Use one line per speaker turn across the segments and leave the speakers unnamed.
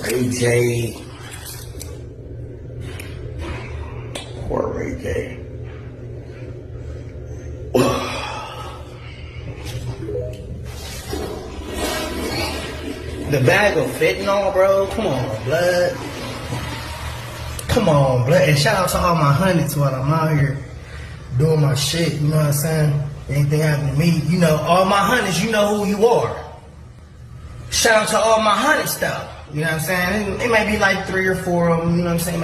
Ray J. Poor Ray J. The bag of fentanyl, bro. Come on, blood. Come on, blood. And shout out to all my hundreds while I'm out here doing my shit. You know what I'm saying? Anything happen to me, you know, all my hundreds, you know who you are. Shout out to all my hundreds, though. You know what I'm saying? It may be like 3 or 4 of them. You know what I'm saying?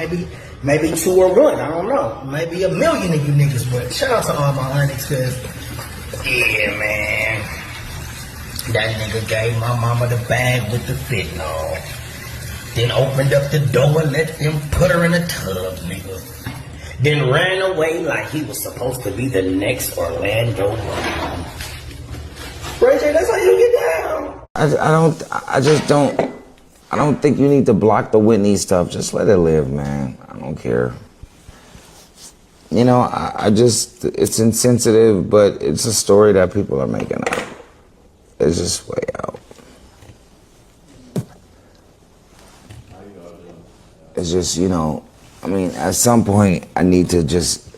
Maybe 2 or 1. I don't know. Maybe 1 million of you niggas. But shout out to all my hundreds, cause yeah, man. That nigga gave my mama the bag with the fentanyl. Then opened up the door and let them put her in a tub, nigga. Then ran away like he was supposed to be the next Orlando Brown. Ray J, that's how you get down.
I don't think you need to block the Whitney stuff. Just let it live, man. I don't care. You know, it's insensitive, but it's a story that people are making up. It's just way out. It's just, you know, I mean, at some point, I need to just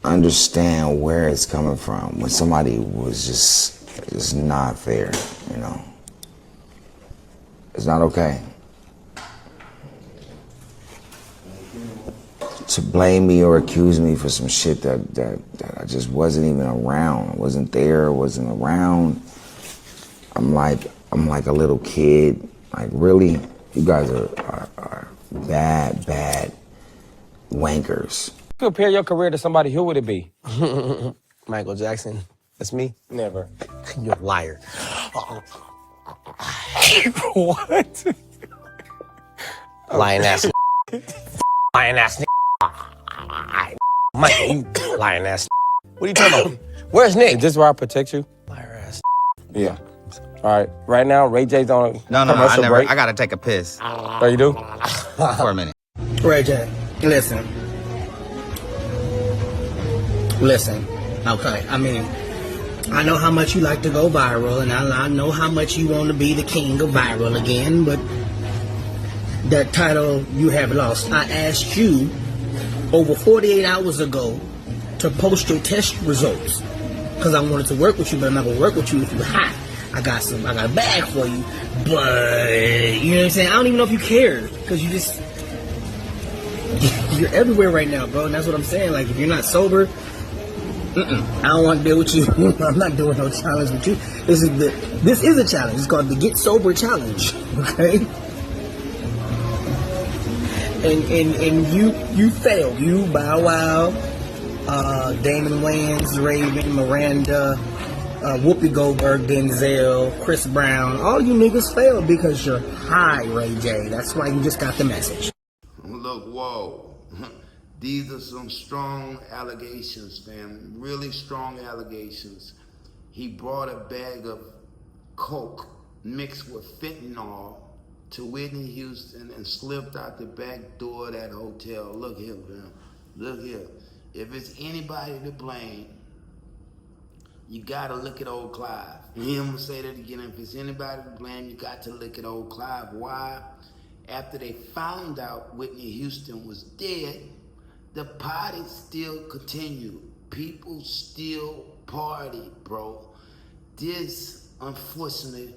understand where it's coming from when somebody was just not fair, you know. It's not okay. To blame me or accuse me for some shit that I just wasn't even around. I wasn't there, wasn't around. I'm like a little kid. Like, really? You guys are bad wankers.
Compare your career to somebody, who would it be?
Michael Jackson. That's me.
Never.
You're a liar.
What?
Lying ass. Lying ass. Michael, you lying ass. What are you talking about? Where's Nick?
Is this where I protect you?
Liar ass.
Yeah. All right. Right now, Ray J's on a
No,
commercial break.
I gotta take a piss
Oh, you do?
for a minute.
Ray J, listen. Okay, I mean, I know how much you like to go viral, and I know how much you want to be the king of viral again, but that title you have lost. I asked you over 48 hours ago to post your test results because I wanted to work with you, but I'm not gonna work with you if you're hot. I got a bag for you, but you know what I'm saying? I don't even know if you care because you're everywhere right now, bro, and that's what I'm saying. Like, if you're not sober, I don't want to deal with you. I'm not doing no challenge with you. This is a challenge. It's called the Get Sober Challenge. Okay? And you failed. You, Bow Wow, Damon Wayans, Raven, Miranda, Whoopi Goldberg, Denzel, Chris Brown. All you niggas failed because you're high, Ray J. That's why you just got the message.
Look, whoa. These are some strong allegations, fam. Really strong allegations. He brought a bag of coke mixed with fentanyl to Whitney, Houston, and slipped out the back door of that hotel. Look here, fam. Look here. If it's anybody to blame, you gotta look at old Clive. You hear me say that again? If it's anybody to blame, you got to look at old Clive. Why? After they found out Whitney Houston was dead, the party still continued. People still party, bro. This, unfortunately,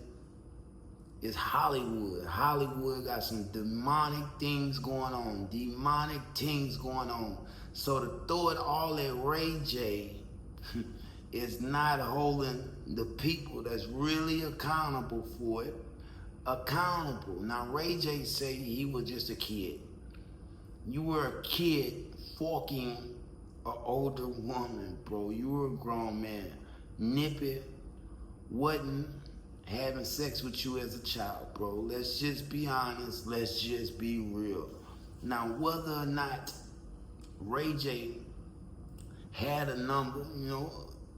is Hollywood. Hollywood got some demonic things going on. So to throw it all at Ray J is not holding the people that's really accountable for it accountable. Now, Ray J say he was just a kid. You were a kid fucking an older woman, bro. You were a grown man. Nippy wasn't having sex with you as a child, bro. Let's just be honest. Let's just be real. Now, whether or not Ray J had a number, you know,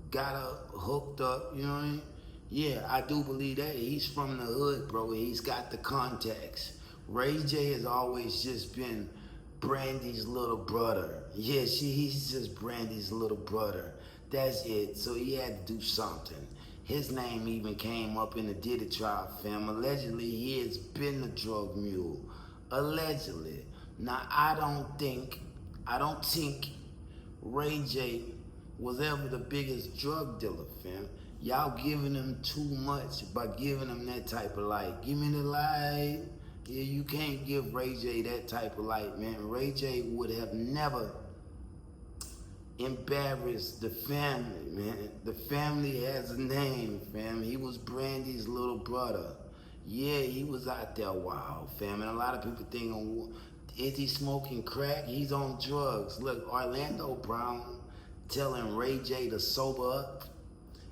got her hooked up, you know what I mean? Yeah, I do believe that. He's from the hood, bro. He's got the contacts. Ray J has always just been Brandy's little brother. Yeah, he's just Brandy's little brother. That's it. So he had to do something. His name even came up in the Diddy trial, fam. Allegedly, he has been the drug mule. Allegedly. Now, I don't think Ray J was ever the biggest drug dealer, fam. Y'all giving him too much by giving him that type of light. Give me the light. Yeah, you can't give Ray J that type of light, man. Ray J would have never embarrassed the family, man. The family has a name, fam. He was Brandy's little brother. Yeah, he was out there wild, fam. And a lot of people think, is he smoking crack? He's on drugs. Look, Orlando Brown telling Ray J to sober up.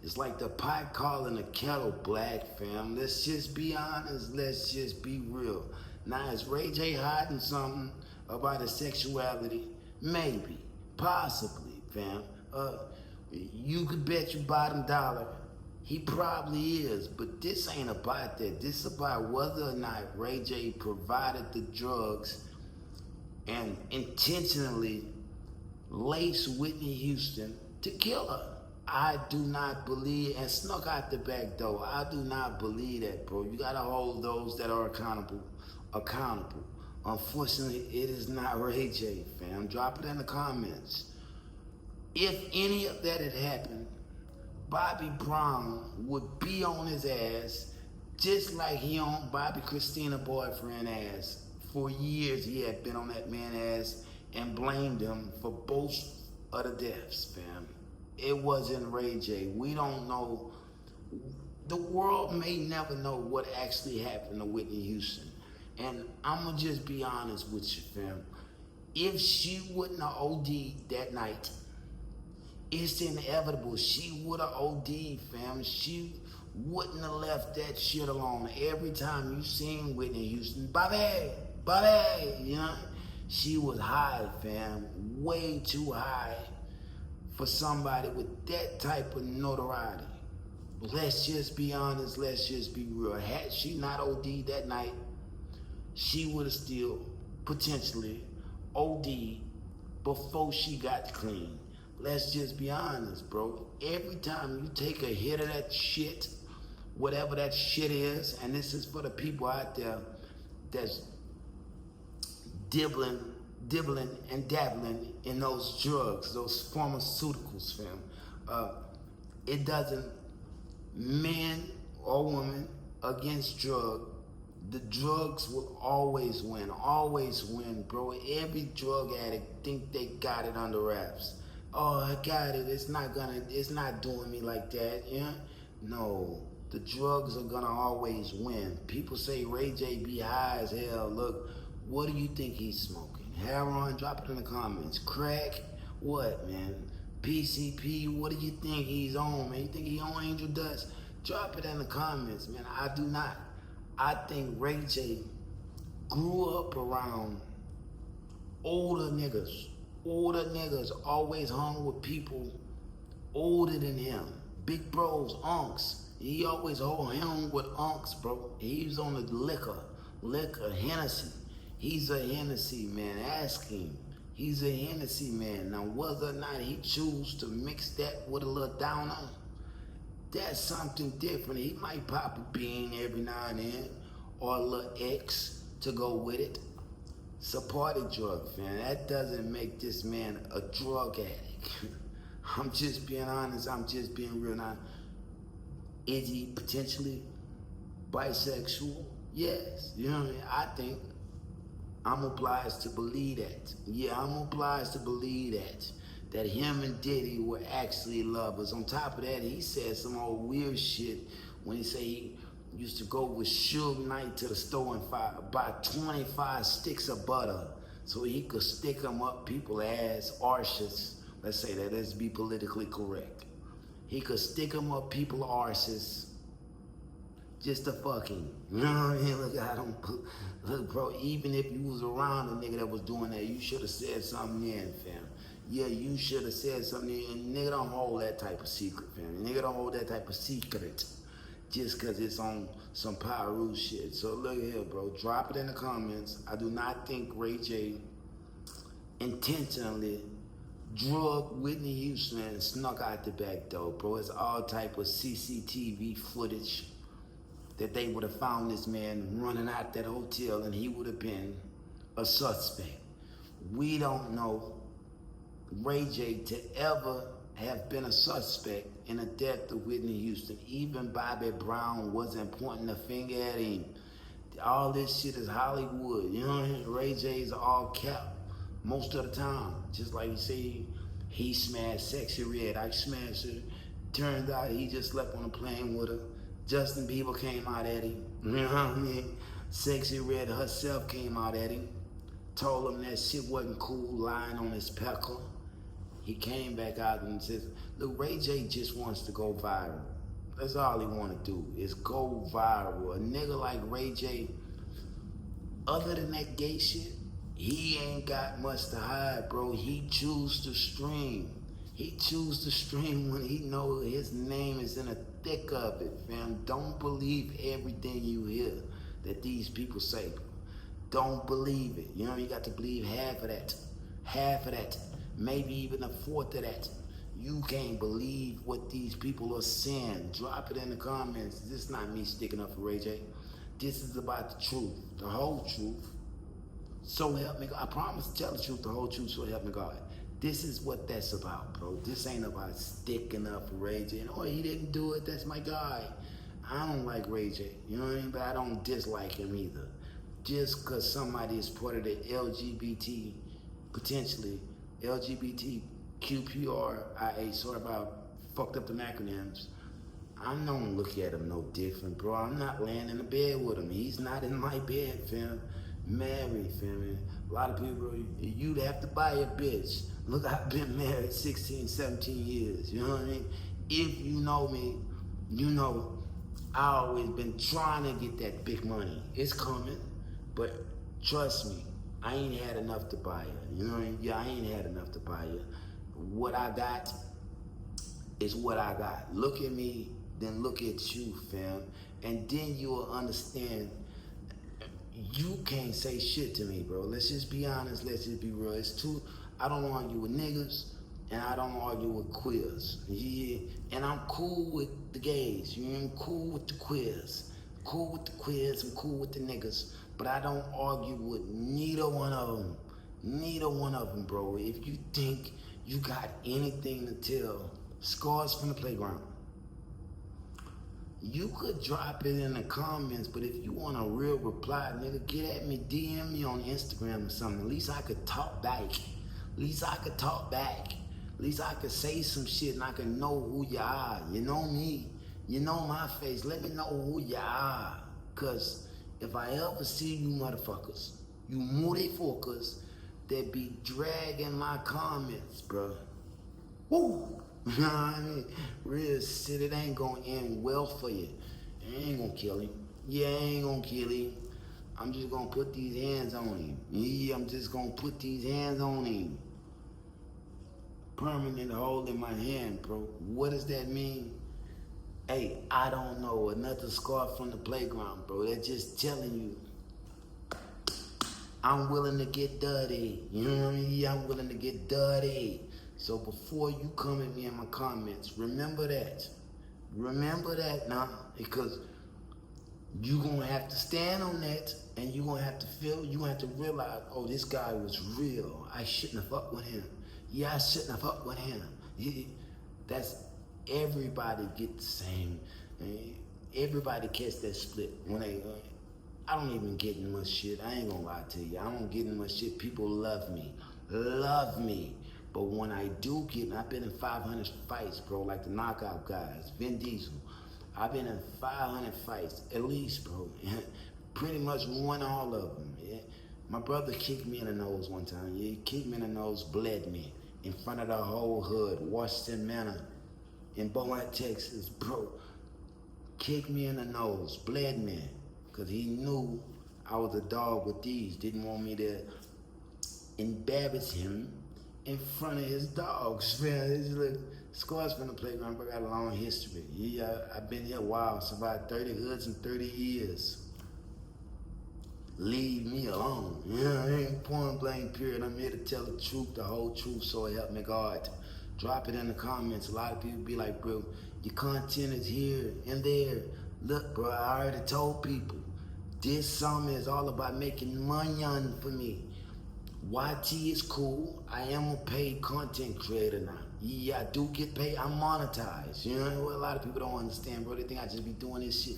It's like the pot calling the kettle black, fam. Let's just be honest. Let's just be real. Now, is Ray J hiding something about his sexuality? Maybe. Possibly, fam. You could bet your bottom dollar he probably is. But this ain't about that. This is about whether or not Ray J provided the drugs and intentionally laced Whitney Houston to kill her. I do not believe, and snuck out the back door. I do not believe that, bro. You gotta hold those that are accountable. Unfortunately, it is not Ray J, fam. Drop it in the comments. If any of that had happened, Bobby Brown would be on his ass just like he on Bobby Christina boyfriend ass. For years, he had been on that man ass and blamed him for both of the deaths, fam. It wasn't Ray J. We don't know. The world may never know what actually happened to Whitney Houston. And I'm going to just be honest with you, fam. If she wouldn't have OD'd that night, it's inevitable. She would have OD'd, fam. She wouldn't have left that shit alone. Every time you seen Whitney Houston, Bobby, you know, she was high, fam. Way too high for somebody with that type of notoriety. Let's just be honest, let's just be real. Had she not OD'd that night, she would have still potentially OD'd before she got clean. Let's just be honest, bro. Every time you take a hit of that shit, whatever that shit is, and this is for the people out there that's dibbling and dabbling in those drugs, those pharmaceuticals, fam. It doesn't, man or woman against drug, the drugs will always win, bro. Every drug addict think they got it under wraps. Oh, I got it, it's not doing me like that, yeah? No, the drugs are gonna always win. People say Ray J be high as hell. Look, what do you think he's smoking? Heroin? Drop it in the comments. Crack? What, man? PCP? What do you think he's on, man? You think he on angel dust? Drop it in the comments, man. I do not. I think Ray J grew up around older niggas. Older niggas always hung with people older than him. Big bros, unks. He always hung with unks, bro. He was on the liquor, Hennessy. He's a Hennessy man. Ask him. He's a Hennessy man. Now, whether or not he choose to mix that with a little down on, that's something different. He might pop a bean every now and then, or a little X to go with it. It's a party drug, man. That doesn't make this man a drug addict. I'm just being honest. I'm just being real now. Is he potentially bisexual? Yes. You know what I mean? I think I'm obliged to believe that. Yeah, I'm obliged to believe that. That him and Diddy were actually lovers. On top of that, he said some old weird shit when he said he used to go with Suge Knight to the store and buy 25 sticks of butter so he could stick them up people's ass arses. Let's say that, let's be politically correct. He could stick them up people's arses just to fucking, you know what I mean? Look, look, bro, even if you was around a nigga that was doing that, you should have said something then, fam. Yeah, you should have said something then. And nigga don't hold that type of secret, fam. Nigga don't hold that type of secret just because it's on some Pyru shit. So look here, bro. Drop it in the comments. I do not think Ray J intentionally drug Whitney Houston and snuck out the back door, bro. It's all type of CCTV footage that they would have found this man running out that hotel and he would have been a suspect. We don't know Ray J to ever have been a suspect in the death of Whitney Houston. Even Bobby Brown wasn't pointing a finger at him. All this shit is Hollywood, you know what I mean? Ray J is all cap most of the time. Just like you say, he smashed Sexy Red, I smashed her. Turns out he just slept on a plane with her. Justin Bieber came out at him, you know what I mean? Sexy Red herself came out at him. Told him that shit wasn't cool, lying on his pecker. He came back out and says, look, Ray J just wants to go viral. That's all he want to do, is go viral. A nigga like Ray J, other than that gay shit, he ain't got much to hide, bro. He choose to stream. He choose to stream when he know his name is in the thick of it, fam. Don't believe everything you hear that these people say. Don't believe it. You know, you got to believe half of that. Half of that. Maybe even a fourth of that. You can't believe what these people are saying. Drop it in the comments. This is not me sticking up for Ray J. This is about the truth, the whole truth. So help me God. I promise to tell the truth, the whole truth, so help me God. This is what that's about, bro. This ain't about sticking up for Ray J. And, oh, he didn't do it, that's my guy. I don't like Ray J, you know what I mean? But I don't dislike him either. Just because somebody is part of the LGBT, potentially, LGBTQPRIA, sorry about fucked up the acronyms. I don't look at him no different, bro. I'm not laying in the bed with him. He's not in my bed, fam. Married, fam. A lot of people, you'd have to buy a bitch. Look, I've been married 16, 17 years, you know what I mean? If you know me, you know I always been trying to get that big money. It's coming, but trust me, I ain't had enough to buy it. You know what I mean? Yeah, I ain't had enough to buy it. What I got is what I got. Look at me, then look at you, fam. And then you'll understand you can't say shit to me, bro. Let's just be honest, let's just be real. It's too, I don't argue with niggas, and I don't argue with queers. Yeah, and I'm cool with the gays. You know, I'm cool with the queers. Cool with the queers, I'm cool with the niggas. But I don't argue with neither one of them. Neither one of them, bro. If you think you got anything to tell, Scars from the Playground, you could drop it in the comments, but if you want a real reply, nigga, get at me, DM me on Instagram or something. At least I could talk back. At least I could talk back. At least I could say some shit and I can know who you are. You know me. You know my face. Let me know who you are. Because if I ever see you motherfuckers, you moody fuckers that be dragging my comments, bro. Woo! You know what I mean? Real shit, it ain't gonna end well for you. It ain't gonna kill him. Yeah, I ain't gonna kill him. I'm just gonna put these hands on him. Yeah, I'm just gonna put these hands on him. Permanent hold in my hand, bro. What does that mean? Hey, I don't know. Another scar from the playground, bro. They're just telling you. I'm willing to get dirty. You know what I mean? Yeah, I'm willing to get dirty. So before you come at me in my comments, remember that. Remember that now, because you're going to have to stand on that, and you're going to have to feel, you're going to have to realize, oh, this guy was real. I shouldn't have fucked with him. Yeah, I shouldn't have fucked with him. That's, everybody get the same. Everybody catch that split when they, I don't even get in much shit. I ain't gonna lie to you. I don't get in much shit. People love me. Love me. But when I do get, I've been in 500 fights, bro, like the knockout guys, Vin Diesel. I've been in 500 fights, at least, bro. Pretty much won all of them. Yeah. My brother kicked me in the nose one time. Yeah, he kicked me in the nose, bled me in front of the whole hood, Washington Manor, in Beaumont, Texas, bro. Kicked me in the nose, bled me, because he knew I was a dog with these, didn't want me to embarrass him in front of his dogs, man. This is Scars from the Playground, but I got a long history. Yeah, I've been here a while, survived 30 hoods in 30 years. leave me alone. You know what I mean? Point blank period. I'm here to tell the truth, the whole truth, so help me God. Drop it in the comments. A lot of people be like, bro, your content is here and there. Look, bro, I already told people, this summer is all about making money for me. YT is cool. I am a paid content creator now. Yeah, I do get paid. I'm monetized. You know what a lot of people don't understand, bro. They think I just be doing this shit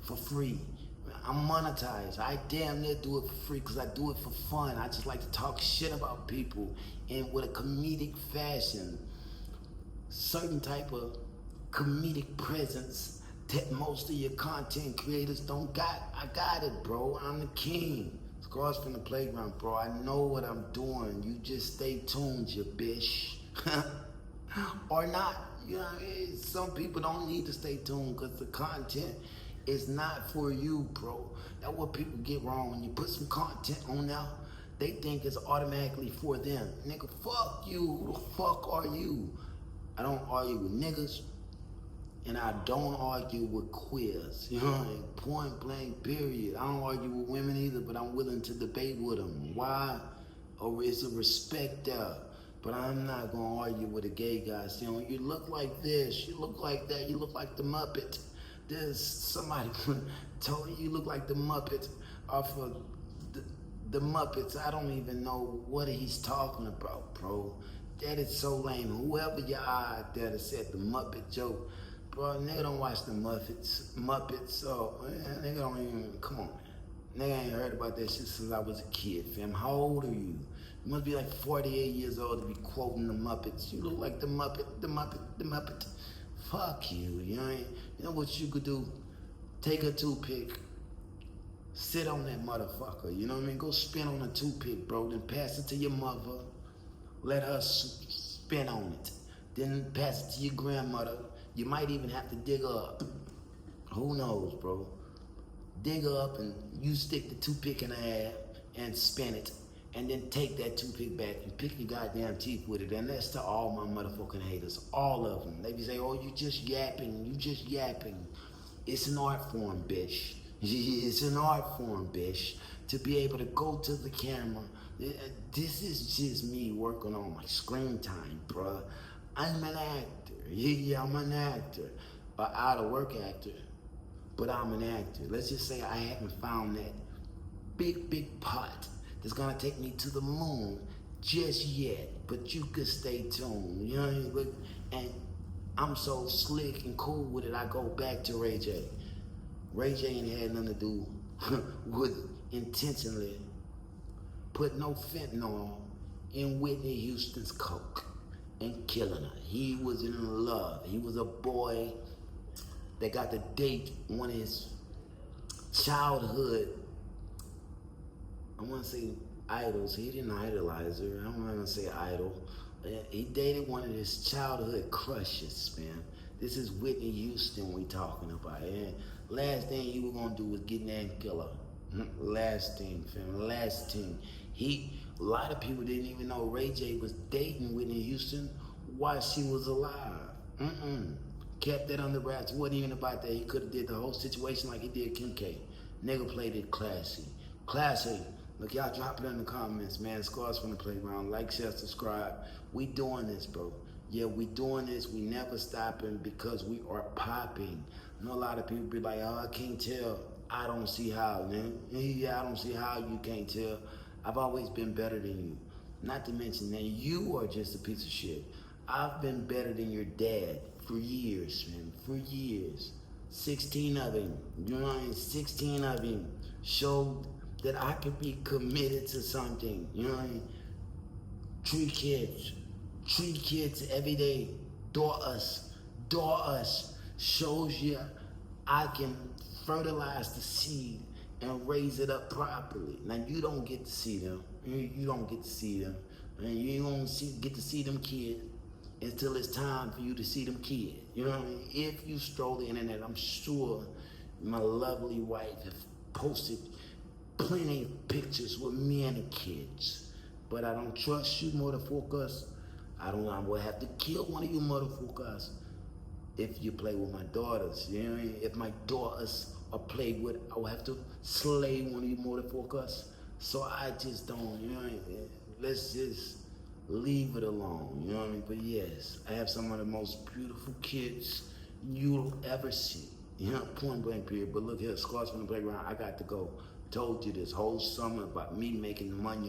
for free. I'm monetized. I damn near do it for free because I do it for fun. I just like to talk shit about people and with a comedic fashion. Certain type of comedic presence that most of your content creators don't got. I got it, bro. I'm the king. Scars from the playground, bro. I know what I'm doing. You just stay tuned, you bitch. Or not. You know what I mean? Some people don't need to stay tuned because the content is not for you, bro. That's what people get wrong. When you put some content on there, they think it's automatically for them. Nigga, fuck you. Who the fuck are you? I don't argue with niggas, and I don't argue with queers. You know what I mean? Point blank, period. I don't argue with women either, but I'm willing to debate with them. Why? Or is it respect there? But I'm not gonna argue with a gay guy. You know, you look like this, you look like that, you look like the Muppet. There's somebody told you look like the Muppet off of the Muppets. I don't even know what he's talking about, bro. That is so lame. Whoever you are out there that said the Muppet joke, bro, nigga don't watch the Muppets, so nigga don't even, come on, man. Nigga ain't heard about that shit since I was a kid, fam. How old are you? You must be like 48 years old to be quoting the Muppets. You look like the Muppet, the Muppet, the Muppet. Fuck you, you know what you could do? Take a toothpick, sit on that motherfucker, you know what I mean? Go spin on a toothpick, bro, then pass it to your mother. Let her spin on it. Then pass it to your grandmother. You might even have to dig her up. Who knows, bro? Dig her up and you stick the toothpick in her hair and spin it. And then take that toothpick back and pick your goddamn teeth with it. And that's to all my motherfucking haters. All of them. They be say, oh, you just yapping. You just yapping. It's an art form, bitch. It's an art form, bitch. To be able to go to the camera. This is just me working on my screen time, bruh. I'm an actor. Yeah, I'm an actor. An out of work actor. But I'm an actor. Let's just say I haven't found that big pot that's gonna take me to the moon just yet. But you could stay tuned. You know what I mean? And I'm so slick and cool with it, I go back to Ray J. Ray J ain't had nothing to do with intentionally put no fentanyl in Whitney Houston's coke and killing her. He was in love. He was a boy that got to date one of his childhood, I want to say idols. He didn't idolize her. I don't want to say idol. He dated one of his childhood crushes, man. This is Whitney Houston we talking about. And last thing he was going to do was get in there and kill her. Last thing, fam. Last thing. A lot of people didn't even know Ray J was dating Whitney Houston while she was alive. Kept that under wraps. Wasn't even about that. He could have did the whole situation like he did Kim K. Nigga played it classy. Classy. Look, y'all drop it in the comments, man. Scars from the playground. Like, share, subscribe. We doing this, bro. Yeah, we doing this. We never stopping because we are popping. I know a lot of people be like, oh, I can't tell. I don't see how, man. Yeah, I don't see how you can't tell. I've always been better than you. Not to mention that you are just a piece of shit. I've been better than your dad for years, man. For years. 16 of him. You know what I mean? 16 of him showed that I could be committed to something. You know what I mean? Treat kids every day. Door us. Shows you I can fertilize the seed and raise it up properly. Now you don't get to see them. You don't get to see them. And you don't get to see them kids until it's time for you to see them kids. You know what I mean? If you stroll the internet, I'm sure my lovely wife has posted plenty of pictures with me and the kids. But I don't trust you motherfuckers. I will have to kill one of you motherfuckers if you play with my daughters. You know what I mean? If my daughters or play with. I will have to slay one of you motherfuckers. So I just don't, you know what I mean? Let's just leave it alone, you know what I mean? But yes, I have some of the most beautiful kids you'll ever see. You know, point blank period. But look here, Scars from the Playground, I got to go. Told you this whole summer about me making money.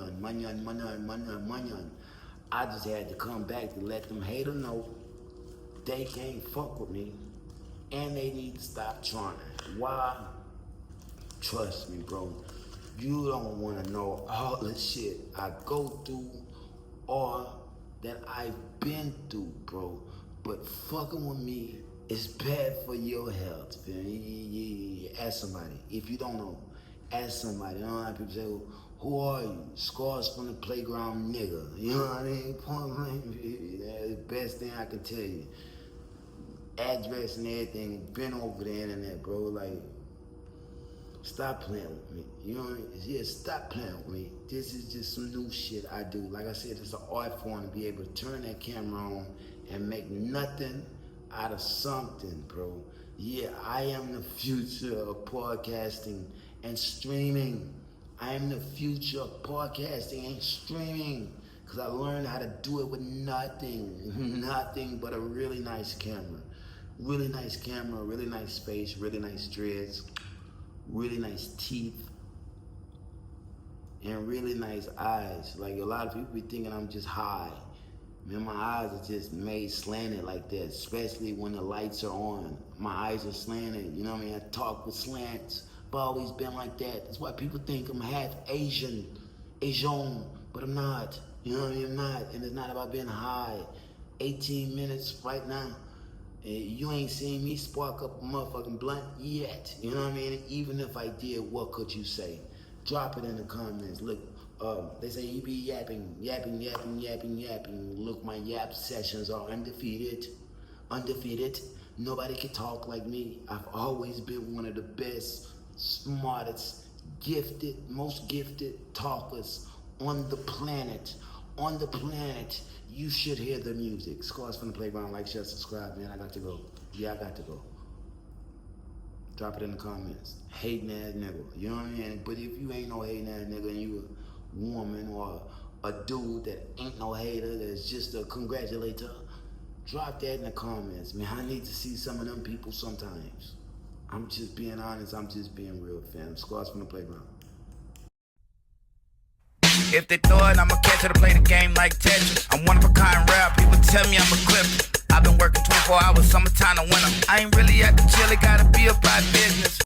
I just had to come back to let them haters know they can't fuck with me and they need to stop trying. Why? Trust me, bro. You don't want to know all the shit I go through or that I've been through, bro. But fucking with me is bad for your health, man. Yeah. Ask somebody. If you don't know, ask somebody. You know how people say, who are you? Scars from the Playground, nigga. You know what I mean? Point blank. That's the best thing I can tell you. Address and everything. Been over the internet, bro. Like, stop playing with me. You know what I mean? Yeah, stop playing with me. This is just some new shit I do. Like I said, it's an art form to be able to turn that camera on and make nothing out of something, bro. Yeah, I am the future of podcasting and streaming. I am the future of podcasting and streaming because I learned how to do it with nothing but a really nice camera. Really nice camera, really nice space, really nice dreads, really nice teeth, and really nice eyes. Like a lot of people be thinking I'm just high. Man, my eyes are just made slanted like that, especially when the lights are on. My eyes are slanted, you know what I mean? I talk with slants. I've always been like that. That's why people think I'm half Asian, but I'm not. You know what I mean? I'm not, and it's not about being high. 18 minutes right now. You ain't seen me spark up a motherfucking blunt yet. You know what I mean? Even if I did, what could you say? Drop it in the comments. Look, they say you be yapping. Look, my yap sessions are undefeated. Nobody can talk like me. I've always been one of the best, smartest, gifted, most gifted talkers on the planet. You should hear the music. Scars from the Playground. Like, share, subscribe, man. I got to go. Yeah, I got to go. Drop it in the comments. Hating ass nigga. You know what I mean? But if you ain't no hating ass nigga and you a woman or a dude that ain't no hater, that's just a congratulator, drop that in the comments, man. I need to see some of them people sometimes. I'm just being honest. I'm just being real, fam. Scars from the Playground.
If they throw it, I'ma catch it or play the game like Tetris. I'm one of a kind rap, people tell me I'm a clip. I've been working 24 hours, summertime to winter. I ain't really at the chill, it gotta be about business.